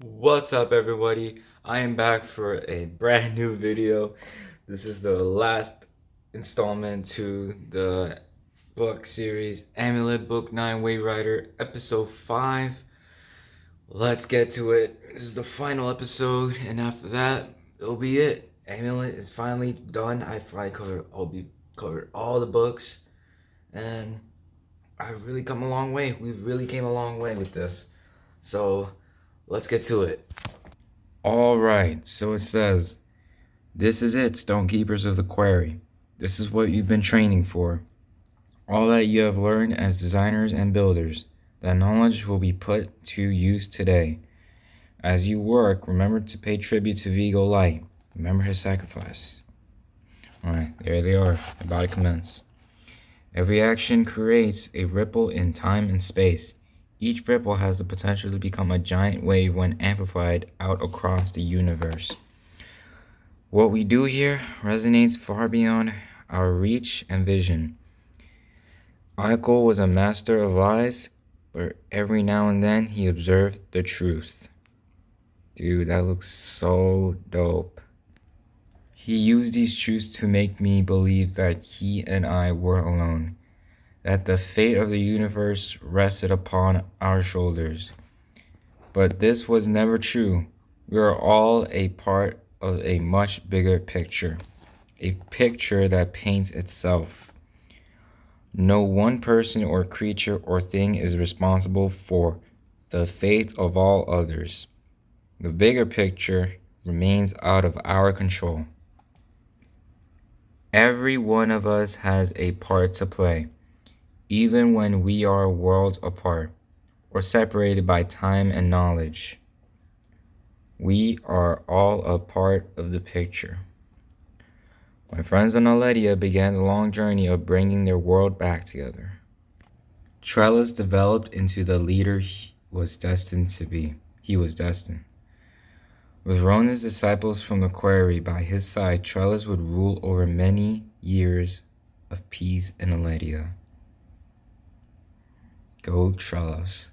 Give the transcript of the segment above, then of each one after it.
What's up, everybody? I am back for a brand new video. This is the last installment to the book series Amulet Book 9 Waverider Episode 5. Let's get to it. This is the final episode, and after that, it'll be it. Amulet is finally done. I finally covered all the books, and I really come a long way. We've really came a long way with this. So let's get to it. Alright, so it says, "This is it, Stonekeepers of the Quarry. This is what you've been training for. All that you have learned as designers and builders. That knowledge will be put to use today. As you work, remember to pay tribute to Vigo Light. Remember his sacrifice." Alright, there they are, about to commence. "Every action creates a ripple in time and space. Each ripple has the potential to become a giant wave when amplified out across the universe. What we do here resonates far beyond our reach and vision. Michael was a master of lies, but every now and then he observed the truth." Dude, that looks so dope. "He used these truths to make me believe that he and I were alone, that the fate of the universe rested upon our shoulders. But this was never true. We are all a part of a much bigger picture, a picture that paints itself. No one person or creature or thing is responsible for the fate of all others. The bigger picture remains out of our control. Every one of us has a part to play, even when we are worlds apart or separated by time and knowledge. We are all a part of the picture." My friends on Aledia began the long journey of bringing their world back together. Trellis developed into the leader he was destined to be. With Rona's disciples from the quarry by his side, Trellis would rule over many years of peace in Aledia. Go Trellis.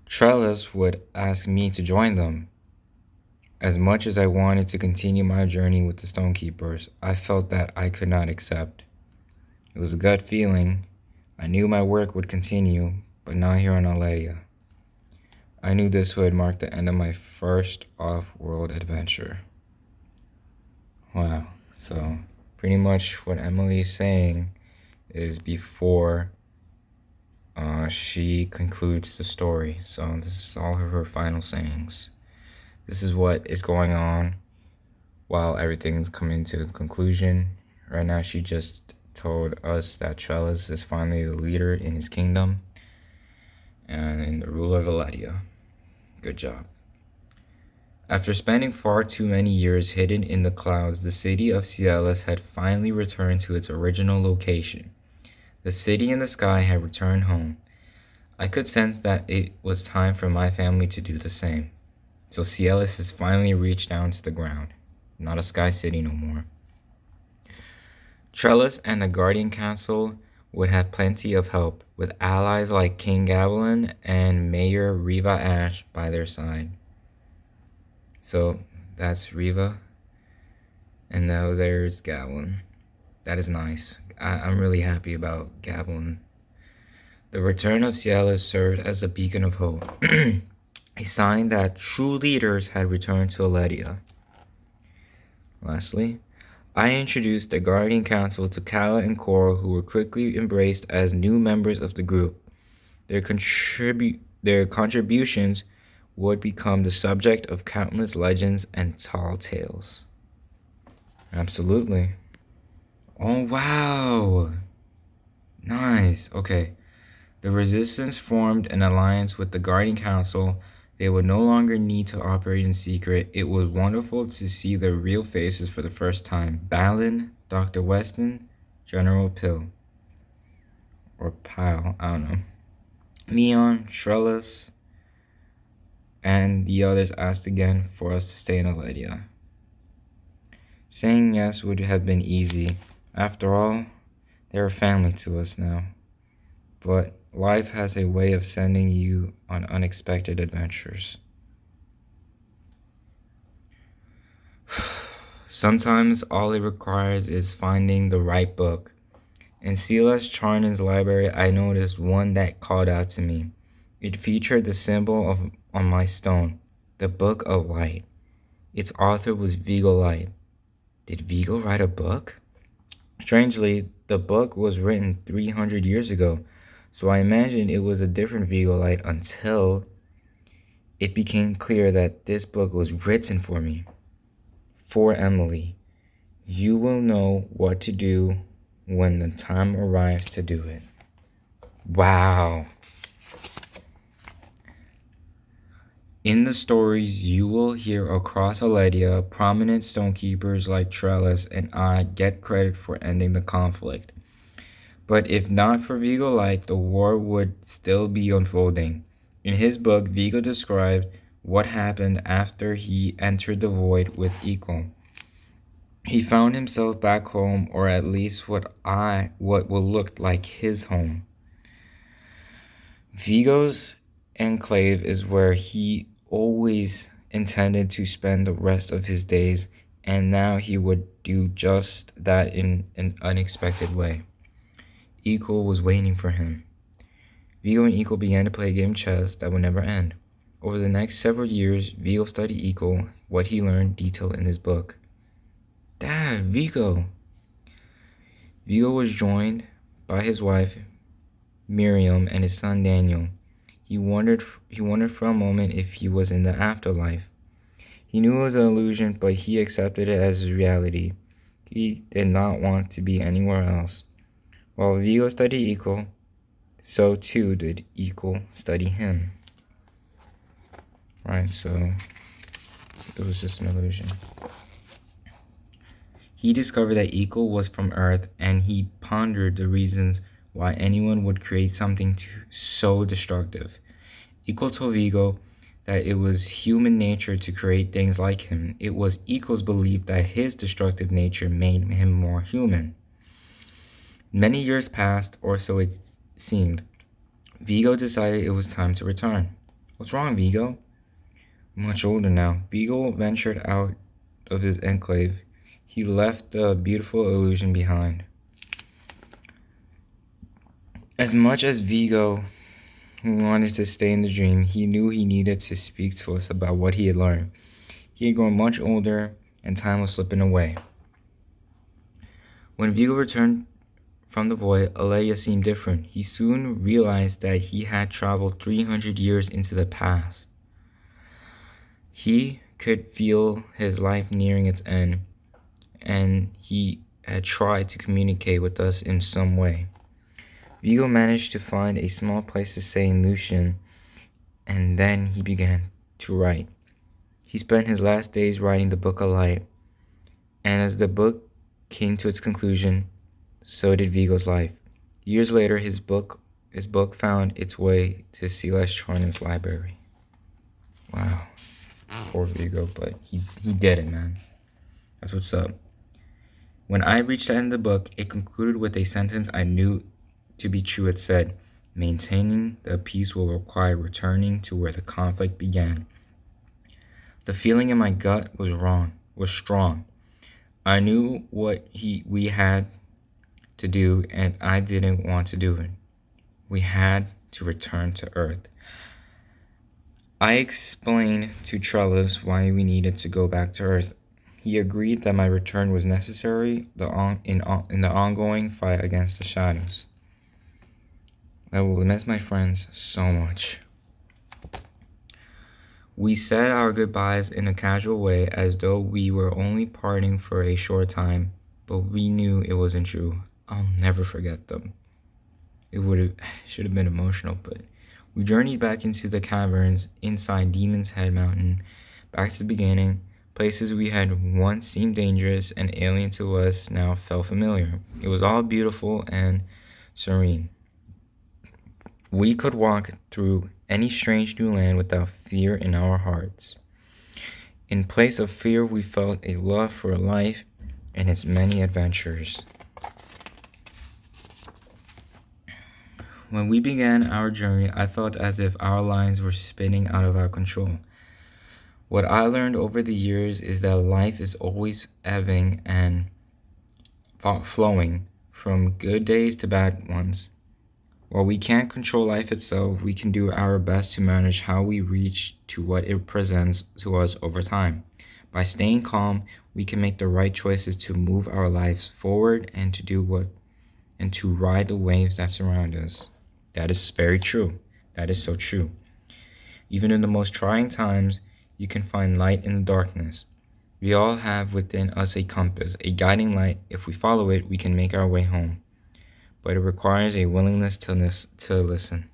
Trellis would ask me to join them. As much as I wanted to continue my journey with the Stonekeepers, I felt that I could not accept. It was a gut feeling. I knew my work would continue, but not here on Aledia. I knew this would mark the end of my first off-world adventure. Wow, so pretty much what Emily's saying is before she concludes the story. So this is all of her final sayings. This is what is going on while everything's coming to a conclusion. Right now, she just told us that Trellis is finally the leader in his kingdom and in the ruler of Aledia. Good job. After spending far too many years hidden in the clouds, the city of Trellis had finally returned to its original location. The city in the sky had returned home. I could sense that it was time for my family to do the same. So Trellis has finally reached down to the ground. Not a sky city no more. Trellis and the Guardian Council would have plenty of help, with allies like King Gavilan and Mayor Riva Ash by their side. So that's Riva, and now there's Gavilan. That is nice. I'm really happy about Gavilan. The return of Trellis served as a beacon of hope, a sign that true leaders had returned to Aledia. Lastly, I introduced the Guardian Council to Kala and Cora, who were quickly embraced as new members of the group. Their contributions would become the subject of countless legends and tall tales. Absolutely. Oh, wow. Nice. Okay. The Resistance formed an alliance with the Guardian Council. They would no longer need to operate in secret. It was wonderful to see their real faces for the first time. Balin, Dr. Weston, General Pill. Or Pyle, I don't know. Leon, Trellis, and the others asked again for us to stay in Aledia. Saying yes would have been easy. After all, they are family to us now. But life has a way of sending you on unexpected adventures. Sometimes all it requires is finding the right book. In C.L.S. Charnon's library, I noticed one that called out to me. It featured the symbol on my stone, the Book of Light. Its author was Vigo Light. Did Vigo write a book? Strangely, the book was written 300 years ago, so I imagined it was a different Vigo Light until it became clear that this book was written for me. For Emily, you will know what to do when the time arrives to do it. Wow. In the stories, you will hear across Aledia, prominent stonekeepers like Trellis and I get credit for ending the conflict. But if not for Vigo Light, the war would still be unfolding. In his book, Vigo described what happened after he entered the void with Eco. He found himself back home, or at least what will look like his home. Vigo's enclave is where he always intended to spend the rest of his days, and now he would do just that in an unexpected way. Eco was waiting for him. Vigo and Eco began to play a game of chess that would never end. Over the next several years, Vigo studied Eco, what he learned detailed in his book. Dad, Vigo! Vigo was joined by his wife, Miriam, and his son, Daniel. He wondered for a moment if he was in the afterlife. He knew it was an illusion, but he accepted it as his reality. He did not want to be anywhere else. While Vigo studied Eco, so too did Eco study him. Right, so it was just an illusion. He discovered that Eco was from Earth, and he pondered the reasons why anyone would create something so destructive. Eco told Vigo that it was human nature to create things like him. It was Eco's belief that his destructive nature made him more human. Many years passed, or so it seemed. Vigo decided it was time to return. What's wrong, Vigo? Much older now. Vigo ventured out of his enclave. He left the beautiful illusion behind. As much as Vigo wanted to stay in the dream, he knew he needed to speak to us about what he had learned. He had grown much older, and time was slipping away. When Vigo returned from the void, Aleia seemed different. He soon realized that he had traveled 300 years into the past. He could feel his life nearing its end, and he had tried to communicate with us in some way. Vigo managed to find a small place to stay in Lucian, and then he began to write. He spent his last days writing the Book of Light, and as the book came to its conclusion, so did Vigo's life. Years later, his book found its way to C.L.S. Charnon's library. Wow. Poor Vigo, but he did it, man. That's what's up. When I reached the end of the book, it concluded with a sentence I knew to be true. It said, "Maintaining the peace will require returning to where the conflict began." The feeling in my gut was strong. I knew what we had to do, and I didn't want to do it. We had to return to Earth. I explained to Trellis why we needed to go back to Earth. He agreed that my return was necessary in the ongoing fight against the shadows. I will miss my friends so much. We said our goodbyes in a casual way, as though we were only parting for a short time, but we knew it wasn't true. I'll never forget them. It should have been emotional, but we journeyed back into the caverns inside Demon's Head Mountain, back to the beginning. Places we had once seemed dangerous and alien to us now felt familiar. It was all beautiful and serene. We could walk through any strange new land without fear in our hearts. In place of fear, we felt a love for life and its many adventures. When we began our journey, I felt as if our lives were spinning out of our control. What I learned over the years is that life is always ebbing and flowing from good days to bad ones. While we can't control life itself, we can do our best to manage how we reach to what it presents to us over time. By staying calm, we can make the right choices to move our lives forward and to ride the waves that surround us. That is very true. That is so true. Even in the most trying times, you can find light in the darkness. We all have within us a compass, a guiding light. If we follow it, we can make our way home. But it requires a willingness to listen.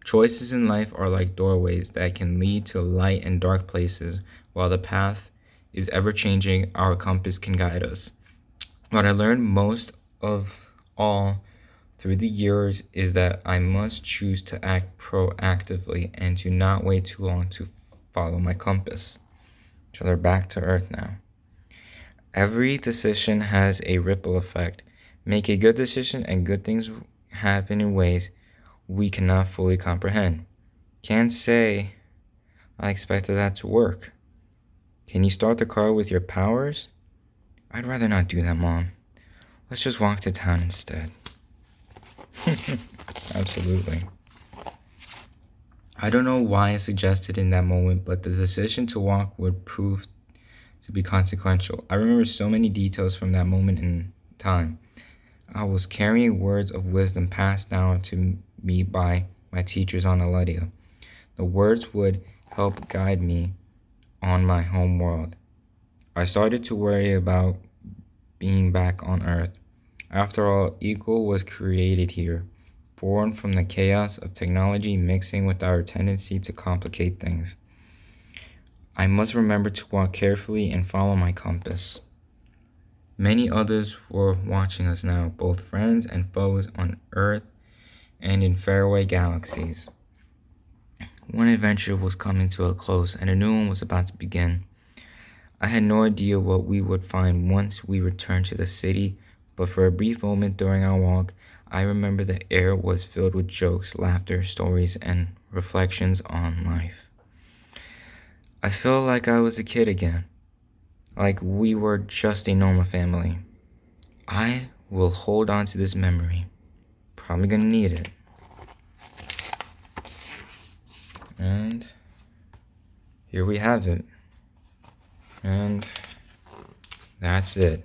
Choices in life are like doorways that can lead to light and dark places. While the path is ever changing, our compass can guide us. What I learned most of all through the years is that I must choose to act proactively and to not wait too long to follow my compass. So they're back to earth now. Every decision has a ripple effect. Make a good decision and good things happen in ways we cannot fully comprehend. Can't say I expected that to work. Can you start the car with your powers? I'd rather not do that, Mom. Let's just walk to town instead. Absolutely. I don't know why I suggested in that moment, but the decision to walk would prove to be consequential. I remember so many details from that moment in time. I was carrying words of wisdom passed down to me by my teachers on Aledia. The words would help guide me on my home world. I started to worry about being back on Earth. After all, Eagle was created here, born from the chaos of technology mixing with our tendency to complicate things. I must remember to walk carefully and follow my compass. Many others were watching us now, both friends and foes on Earth and in faraway galaxies. One adventure was coming to a close, and a new one was about to begin. I had no idea what we would find once we returned to the city, but for a brief moment during our walk, I remember the air was filled with jokes, laughter, stories, and reflections on life. I felt like I was a kid again, like we were just a normal family. I will hold on to this memory. Probably gonna need it. And here we have it. And that's it.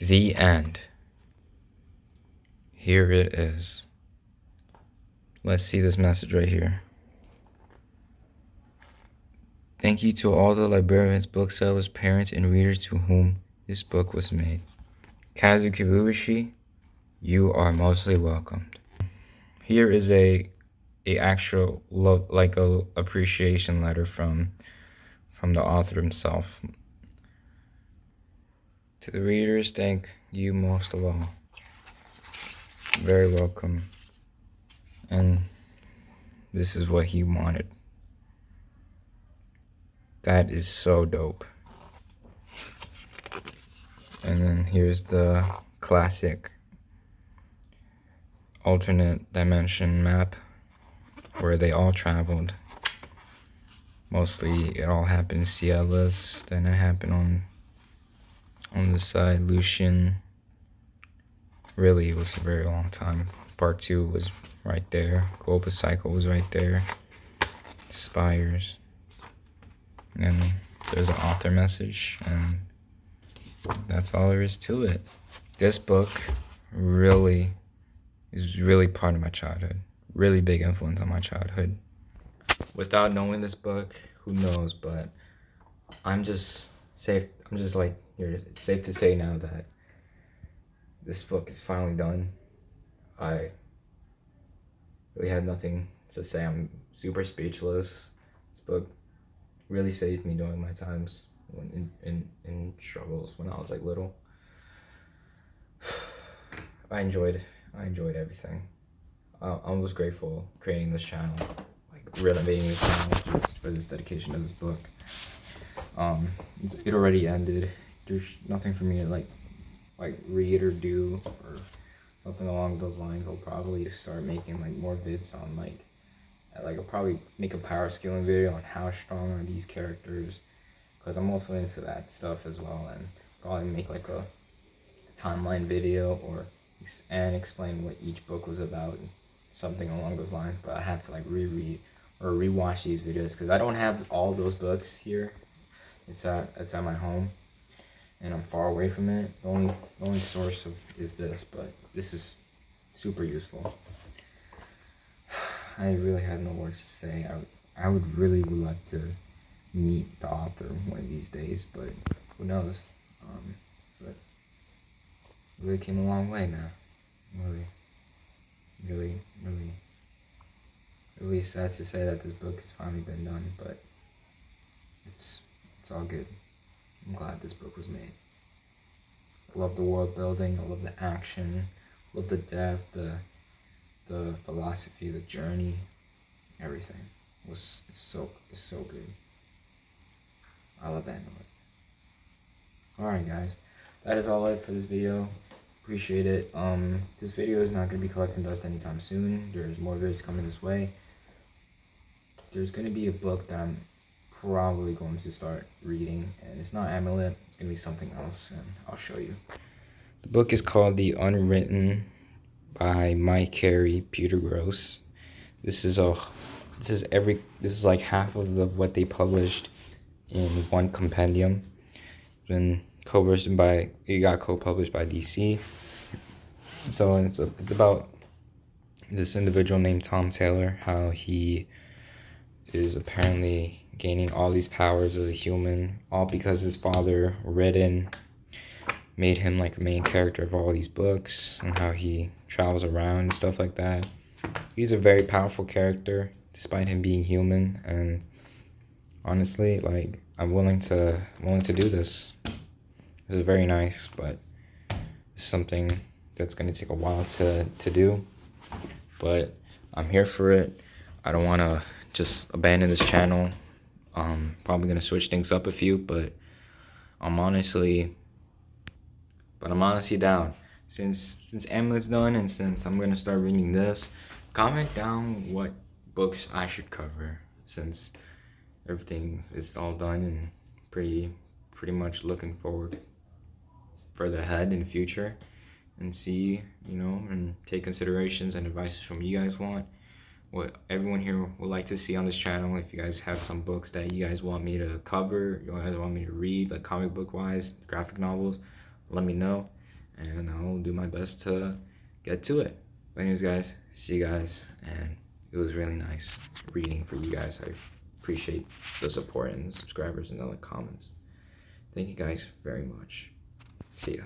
The end. Here it is. Let's see this message right here. Thank you to all the librarians, booksellers, parents, and readers to whom this book was made. Kazuki Buishi, you are mostly welcomed. Here is a actual love, like a appreciation letter from the author himself. To the readers, thank you most of all. Very welcome. And this is what he wanted. That is so dope. And then here's the classic alternate dimension map where they all traveled. Mostly it all happened in Ciela's, then it happened on the side, Lucian. Really, it was a very long time. Part 2 was right there. Globus Cycle was right there. Spires. And then there's an author message, and that's all there is to it. This book really is really part of my childhood. Really big influence on my childhood. Without knowing this book, who knows, but I'm just safe. I'm just like, it's safe to say now that this book is finally done. I really had nothing to say. I'm super speechless. This book really saved me during my times when in struggles when I was like little. I enjoyed everything. I was grateful creating this channel, like renovating this channel just for this dedication to this book. It already ended. There's nothing for me to like read or do or something along those lines. I'll probably start making like more vids on like Like I'll probably make a power scaling video on how strong are these characters, because I'm also into that stuff as well, and probably make like a timeline video and explain what each book was about, something along those lines. But I have to like reread or rewatch these videos because I don't have all those books here. It's at my home, and I'm far away from it. The only source is this, but this is super useful. I really have no words to say. I would really like to meet the author one of these days, but who knows? But really came a long way now. Really sad to say that this book has finally been done, but it's all good. I'm glad this book was made. I love the world building, I love the action, I love the depth, the philosophy, the journey, everything was so good. I love that note. Alright guys, that is all I have for this video. Appreciate it. This video is not going to be collecting dust anytime soon. There's more videos coming this way. There's going to be a book that I'm probably going to start reading, and it's not Amulet, it's going to be something else, and I'll show you. The book is called The Unwritten by Mike Carey, Peter Gross. This is like half of what they published in one compendium. Been co-published by DC. So it's about this individual named Tom Taylor, how he is apparently gaining all these powers as a human, all because his father Redden made him like a main character of all these books, and how he travels around and stuff like that. He's a very powerful character despite him being human, and honestly, like, I'm willing to do this. This is very nice, but it's something that's gonna take a while to do, but I'm here for it. I don't want to just abandon this channel. Probably gonna switch things up a few, but I'm honestly down. Since Amulet's done, and since I'm gonna start reading this, comment down what books I should cover, since everything is all done, and pretty much looking forward further ahead in the future, and see, and take considerations and advices from you guys want, what everyone here would like to see on this channel. If you guys have some books that you guys want me to cover, you guys want me to read, like comic book wise, graphic novels, let me know, and I'll do my best to get to it. But anyways guys, see you guys, and it was really nice reading for you guys. I appreciate the support and the subscribers and the comments. Thank you guys very much. See ya.